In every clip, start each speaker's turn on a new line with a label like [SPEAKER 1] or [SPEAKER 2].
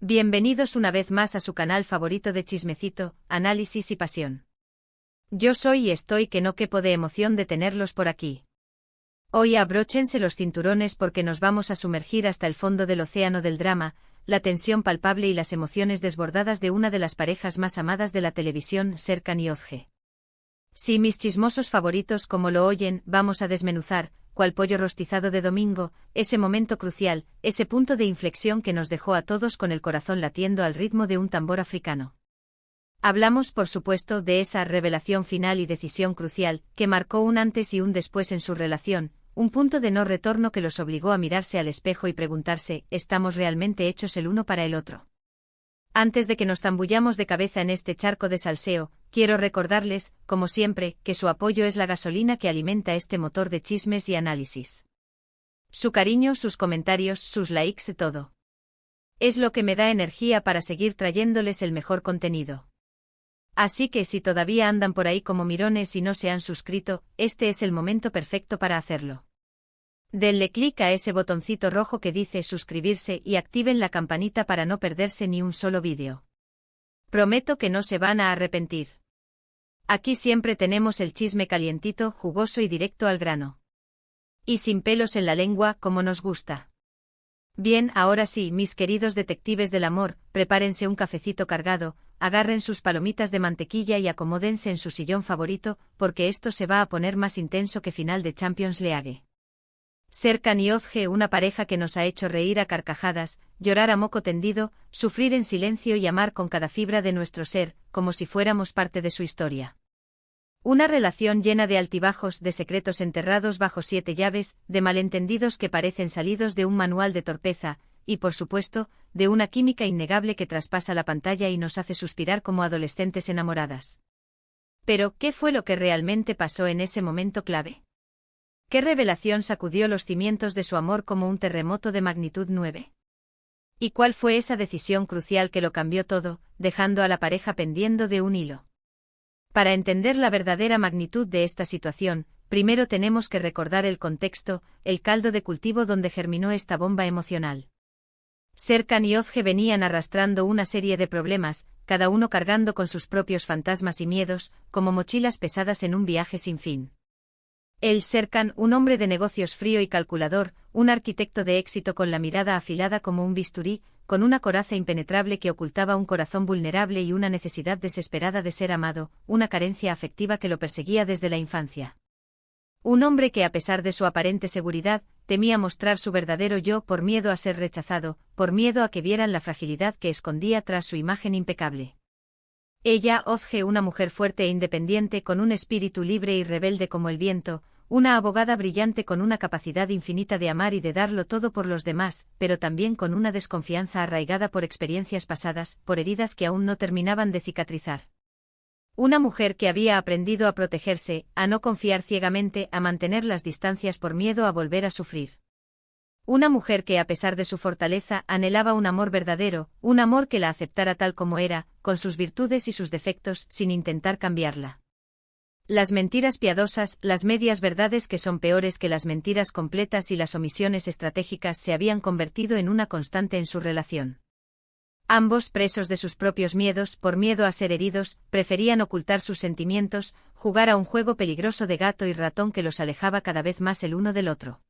[SPEAKER 1] Bienvenidos una vez más a su canal favorito de chismecito, análisis y pasión. Yo soy y estoy que no quepo de emoción de tenerlos por aquí. Hoy abróchense los cinturones porque nos vamos a sumergir hasta el fondo del océano del drama, la tensión palpable y las emociones desbordadas de una de las parejas más amadas de la televisión, Serkan y Özge. Sí, mis chismosos favoritos, como lo oyen, vamos a desmenuzar, cual pollo rostizado de domingo, ese momento crucial, ese punto de inflexión que nos dejó a todos con el corazón latiendo al ritmo de un tambor africano. Hablamos, por supuesto, de esa revelación final y decisión crucial, que marcó un antes y un después en su relación, un punto de no retorno que los obligó a mirarse al espejo y preguntarse, ¿estamos realmente hechos el uno para el otro? Antes de que nos zambullamos de cabeza en este charco de salseo, quiero recordarles, como siempre, que su apoyo es la gasolina que alimenta este motor de chismes y análisis. Su cariño, sus comentarios, sus likes, todo. Es lo que me da energía para seguir trayéndoles el mejor contenido. Así que si todavía andan por ahí como mirones y no se han suscrito, este es el momento perfecto para hacerlo. Denle clic a ese botoncito rojo que dice suscribirse y activen la campanita para no perderse ni un solo vídeo. Prometo que no se van a arrepentir. Aquí siempre tenemos el chisme calientito, jugoso y directo al grano. Y sin pelos en la lengua, como nos gusta. Bien, ahora sí, mis queridos detectives del amor, prepárense un cafecito cargado, agarren sus palomitas de mantequilla y acomódense en su sillón favorito, porque esto se va a poner más intenso que final de Champions League. Serkan y Özge, una pareja que nos ha hecho reír a carcajadas, llorar a moco tendido, sufrir en silencio y amar con cada fibra de nuestro ser, como si fuéramos parte de su historia. Una relación llena de altibajos, de secretos enterrados bajo 7 llaves, de malentendidos que parecen salidos de un manual de torpeza, y por supuesto, de una química innegable que traspasa la pantalla y nos hace suspirar como adolescentes enamoradas. Pero, ¿qué fue lo que realmente pasó en ese momento clave? ¿Qué revelación sacudió los cimientos de su amor como un terremoto de magnitud 9? ¿Y cuál fue esa decisión crucial que lo cambió todo, dejando a la pareja pendiendo de un hilo? Para entender la verdadera magnitud de esta situación, primero tenemos que recordar el contexto, el caldo de cultivo donde germinó esta bomba emocional. Serkan y Özge venían arrastrando una serie de problemas, cada uno cargando con sus propios fantasmas y miedos, como mochilas pesadas en un viaje sin fin. Él, Serkan, un hombre de negocios frío y calculador, un arquitecto de éxito con la mirada afilada como un bisturí, con una coraza impenetrable que ocultaba un corazón vulnerable y una necesidad desesperada de ser amado, una carencia afectiva que lo perseguía desde la infancia. Un hombre que a pesar de su aparente seguridad, temía mostrar su verdadero yo por miedo a ser rechazado, por miedo a que vieran la fragilidad que escondía tras su imagen impecable. Ella, Özge, una mujer fuerte e independiente con un espíritu libre y rebelde como el viento, una abogada brillante con una capacidad infinita de amar y de darlo todo por los demás, pero también con una desconfianza arraigada por experiencias pasadas, por heridas que aún no terminaban de cicatrizar. Una mujer que había aprendido a protegerse, a no confiar ciegamente, a mantener las distancias por miedo a volver a sufrir. Una mujer que a pesar de su fortaleza anhelaba un amor verdadero, un amor que la aceptara tal como era, con sus virtudes y sus defectos, sin intentar cambiarla. Las mentiras piadosas, las medias verdades que son peores que las mentiras completas y las omisiones estratégicas se habían convertido en una constante en su relación. Ambos, presos de sus propios miedos, por miedo a ser heridos, preferían ocultar sus sentimientos, jugar a un juego peligroso de gato y ratón que los alejaba cada vez más el uno del otro.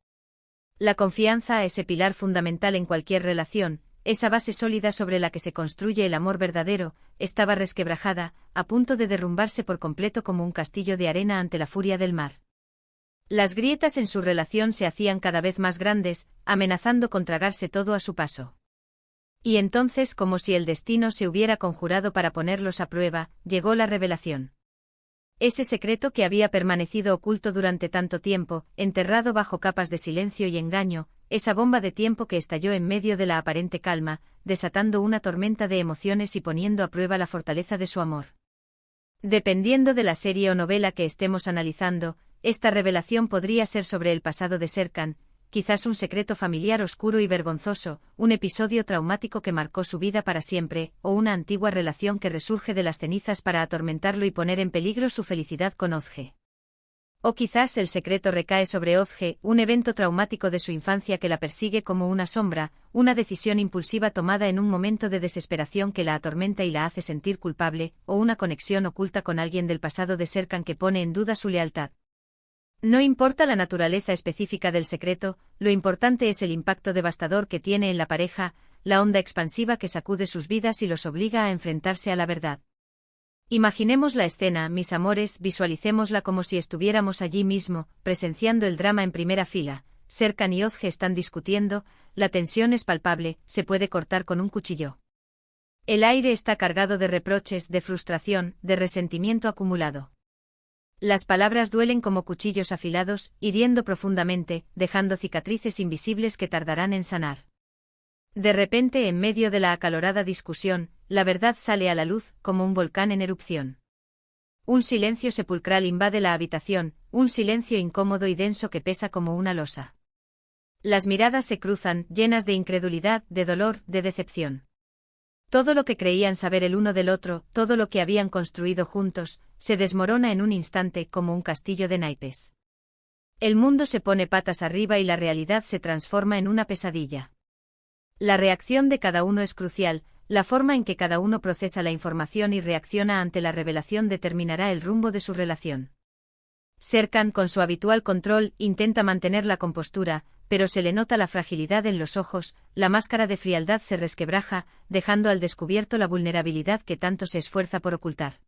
[SPEAKER 1] La confianza, ese pilar fundamental en cualquier relación, esa base sólida sobre la que se construye el amor verdadero, estaba resquebrajada, a punto de derrumbarse por completo como un castillo de arena ante la furia del mar. Las grietas en su relación se hacían cada vez más grandes, amenazando con tragarse todo a su paso. Y entonces, como si el destino se hubiera conjurado para ponerlos a prueba, llegó la revelación. Ese secreto que había permanecido oculto durante tanto tiempo, enterrado bajo capas de silencio y engaño, esa bomba de tiempo que estalló en medio de la aparente calma, desatando una tormenta de emociones y poniendo a prueba la fortaleza de su amor. Dependiendo de la serie o novela que estemos analizando, esta revelación podría ser sobre el pasado de Serkan, quizás un secreto familiar oscuro y vergonzoso, un episodio traumático que marcó su vida para siempre, o una antigua relación que resurge de las cenizas para atormentarlo y poner en peligro su felicidad con Özge. O quizás el secreto recae sobre Ozge, un evento traumático de su infancia que la persigue como una sombra, una decisión impulsiva tomada en un momento de desesperación que la atormenta y la hace sentir culpable, o una conexión oculta con alguien del pasado de Serkan que pone en duda su lealtad. No importa la naturaleza específica del secreto, lo importante es el impacto devastador que tiene en la pareja, la onda expansiva que sacude sus vidas y los obliga a enfrentarse a la verdad. Imaginemos la escena, mis amores, visualicémosla como si estuviéramos allí mismo, presenciando el drama en primera fila. Serkan y Ozge están discutiendo, la tensión es palpable, se puede cortar con un cuchillo. El aire está cargado de reproches, de frustración, de resentimiento acumulado. Las palabras duelen como cuchillos afilados, hiriendo profundamente, dejando cicatrices invisibles que tardarán en sanar. De repente, en medio de la acalorada discusión, la verdad sale a la luz, como un volcán en erupción. Un silencio sepulcral invade la habitación, un silencio incómodo y denso que pesa como una losa. Las miradas se cruzan, llenas de incredulidad, de dolor, de decepción. Todo lo que creían saber el uno del otro, todo lo que habían construido juntos, se desmorona en un instante como un castillo de naipes. El mundo se pone patas arriba y la realidad se transforma en una pesadilla. La reacción de cada uno es crucial, la forma en que cada uno procesa la información y reacciona ante la revelación determinará el rumbo de su relación. Serkan, con su habitual control, intenta mantener la compostura, pero se le nota la fragilidad en los ojos, la máscara de frialdad se resquebraja, dejando al descubierto la vulnerabilidad que tanto se esfuerza por ocultar.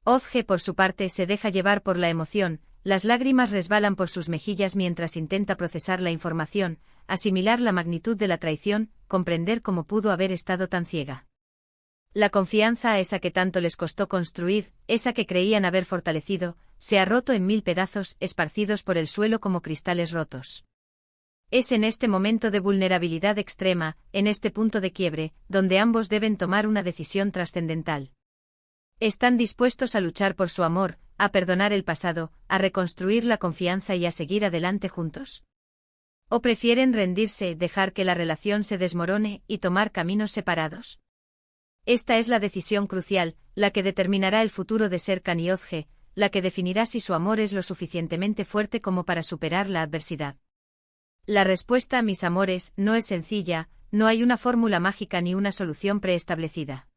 [SPEAKER 1] Ozge, por su parte, se deja llevar por la emoción, las lágrimas resbalan por sus mejillas mientras intenta procesar la información, asimilar la magnitud de la traición, comprender cómo pudo haber estado tan ciega. La confianza, esa que tanto les costó construir, esa que creían haber fortalecido, se ha roto en 1000 pedazos, esparcidos por el suelo como cristales rotos. Es en este momento de vulnerabilidad extrema, en este punto de quiebre, donde ambos deben tomar una decisión trascendental. ¿Están dispuestos a luchar por su amor, a perdonar el pasado, a reconstruir la confianza y a seguir adelante juntos? ¿O prefieren rendirse, dejar que la relación se desmorone y tomar caminos separados? Esta es la decisión crucial, la que determinará el futuro de Serkan y Ozge, la que definirá si su amor es lo suficientemente fuerte como para superar la adversidad. La respuesta, mis amores, no es sencilla, no hay una fórmula mágica ni una solución preestablecida.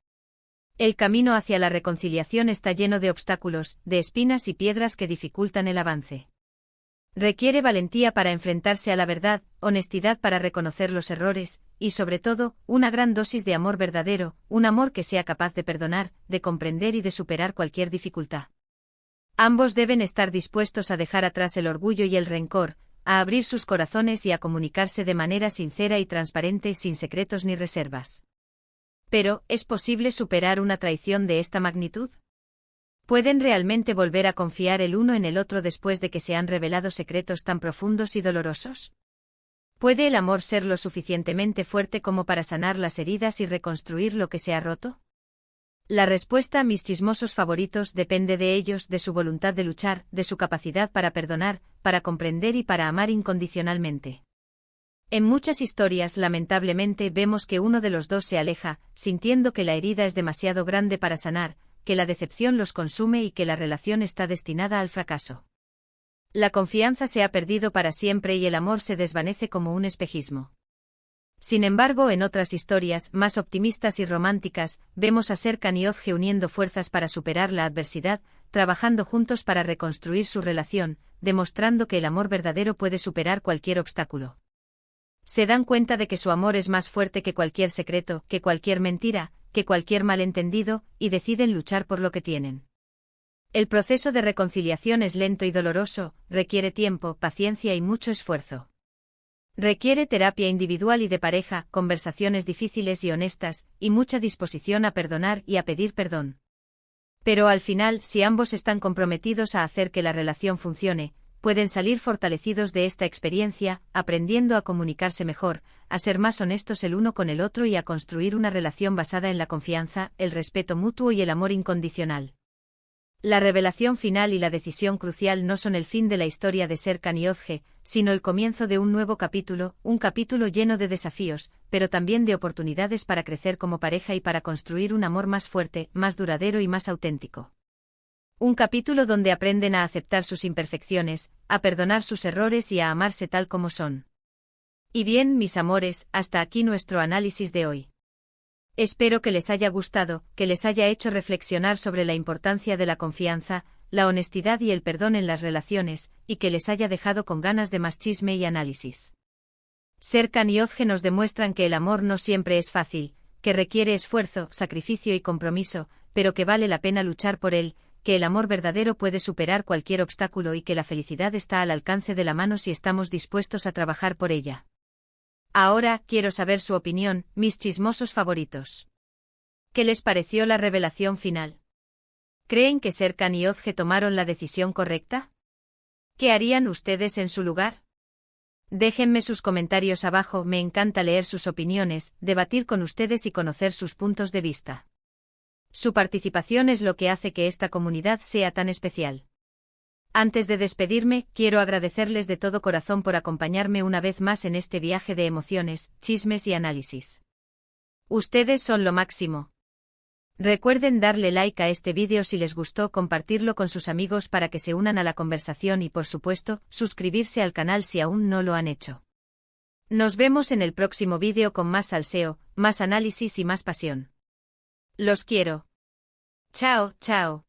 [SPEAKER 1] El camino hacia la reconciliación está lleno de obstáculos, de espinas y piedras que dificultan el avance. Requiere valentía para enfrentarse a la verdad, honestidad para reconocer los errores, y sobre todo, una gran dosis de amor verdadero, un amor que sea capaz de perdonar, de comprender y de superar cualquier dificultad. Ambos deben estar dispuestos a dejar atrás el orgullo y el rencor, a abrir sus corazones y a comunicarse de manera sincera y transparente sin secretos ni reservas. Pero, ¿es posible superar una traición de esta magnitud? ¿Pueden realmente volver a confiar el uno en el otro después de que se han revelado secretos tan profundos y dolorosos? ¿Puede el amor ser lo suficientemente fuerte como para sanar las heridas y reconstruir lo que se ha roto? La respuesta, mis chismosos favoritos, depende de ellos, de su voluntad de luchar, de su capacidad para perdonar, para comprender y para amar incondicionalmente. En muchas historias, lamentablemente, vemos que uno de los dos se aleja, sintiendo que la herida es demasiado grande para sanar, que la decepción los consume y que la relación está destinada al fracaso. La confianza se ha perdido para siempre y el amor se desvanece como un espejismo. Sin embargo, en otras historias, más optimistas y románticas, vemos a Serkan y Ozge uniendo fuerzas para superar la adversidad, trabajando juntos para reconstruir su relación, demostrando que el amor verdadero puede superar cualquier obstáculo. Se dan cuenta de que su amor es más fuerte que cualquier secreto, que cualquier mentira, que cualquier malentendido, y deciden luchar por lo que tienen. El proceso de reconciliación es lento y doloroso, requiere tiempo, paciencia y mucho esfuerzo. Requiere terapia individual y de pareja, conversaciones difíciles y honestas, y mucha disposición a perdonar y a pedir perdón. Pero al final, si ambos están comprometidos a hacer que la relación funcione, pueden salir fortalecidos de esta experiencia, aprendiendo a comunicarse mejor, a ser más honestos el uno con el otro y a construir una relación basada en la confianza, el respeto mutuo y el amor incondicional. La revelación final y la decisión crucial no son el fin de la historia de Serkan y Ozge, sino el comienzo de un nuevo capítulo, un capítulo lleno de desafíos, pero también de oportunidades para crecer como pareja y para construir un amor más fuerte, más duradero y más auténtico. Un capítulo donde aprenden a aceptar sus imperfecciones, a perdonar sus errores y a amarse tal como son. Y bien, mis amores, hasta aquí nuestro análisis de hoy. Espero que les haya gustado, que les haya hecho reflexionar sobre la importancia de la confianza, la honestidad y el perdón en las relaciones, y que les haya dejado con ganas de más chisme y análisis. Serkan y Ozge nos demuestran que el amor no siempre es fácil, que requiere esfuerzo, sacrificio y compromiso, pero que vale la pena luchar por él, que el amor verdadero puede superar cualquier obstáculo y que la felicidad está al alcance de la mano si estamos dispuestos a trabajar por ella. Ahora, quiero saber su opinión, mis chismosos favoritos. ¿Qué les pareció la revelación final? ¿Creen que Serkan y Ozge tomaron la decisión correcta? ¿Qué harían ustedes en su lugar? Déjenme sus comentarios abajo, me encanta leer sus opiniones, debatir con ustedes y conocer sus puntos de vista. Su participación es lo que hace que esta comunidad sea tan especial. Antes de despedirme, quiero agradecerles de todo corazón por acompañarme una vez más en este viaje de emociones, chismes y análisis. Ustedes son lo máximo. Recuerden darle like a este vídeo si les gustó, compartirlo con sus amigos para que se unan a la conversación y por supuesto, suscribirse al canal si aún no lo han hecho. Nos vemos en el próximo vídeo con más salseo, más análisis y más pasión. Los quiero. Chao, chao.